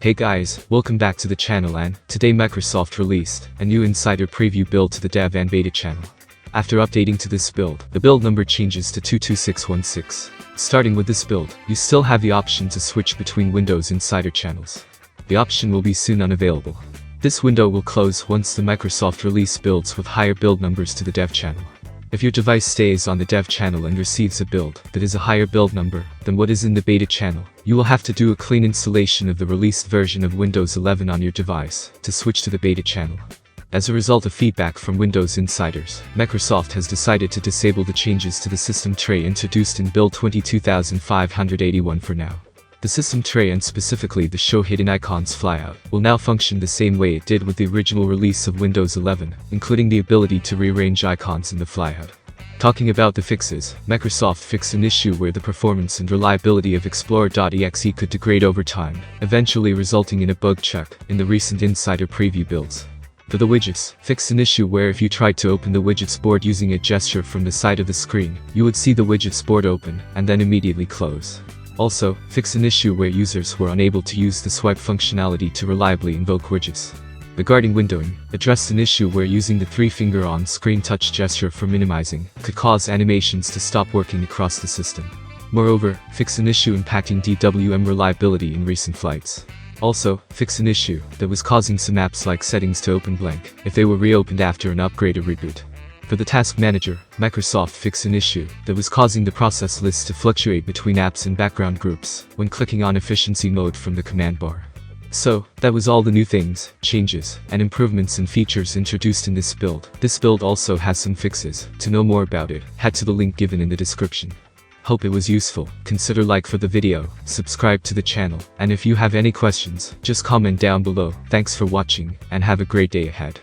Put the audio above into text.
Hey guys, welcome back to the channel, and today Microsoft released a new insider preview build to the dev and beta channel. After updating to this build, the build number changes to 22616. Starting with this build, you still have the option to switch between Windows Insider channels. The option will be soon unavailable. This window will close once the Microsoft release builds with higher build numbers to the dev channel. If your device stays on the dev channel and receives a build that is a higher build number than what is in the beta channel, you will have to do a clean installation of the released version of Windows 11 on your device to switch to the beta channel. As a result of feedback from Windows insiders, Microsoft has decided to disable the changes to the system tray introduced in build 22581 for now. The system tray, and specifically the show hidden icons flyout, will now function the same way it did with the original release of Windows 11, including the ability to rearrange icons in the flyout. Talking about the fixes, Microsoft fixed an issue where the performance and reliability of Explorer.exe could degrade over time, eventually resulting in a bug check in the recent insider preview builds. For the widgets, fixed an issue where if you tried to open the widgets board using a gesture from the side of the screen, you would see the widgets board open and then immediately close. Also, fix an issue where users were unable to use the swipe functionality to reliably invoke widgets. Regarding windowing, addressed an issue where using the 3-finger on-screen touch gesture for minimizing could cause animations to stop working across the system. Moreover, fix an issue impacting DWM reliability in recent flights. Also, fix an issue that was causing some apps like settings to open blank if they were reopened after an upgrade or reboot. For the Task Manager, Microsoft fixed an issue that was causing the process list to fluctuate between apps and background groups when clicking on efficiency mode from the command bar. So, that was all the new things, changes, and improvements and features introduced in this build. This build also has some fixes. To know more about it, head to the link given in the description. Hope it was useful. Consider like for the video, subscribe to the channel, and if you have any questions, just comment down below. Thanks for watching, and have a great day ahead.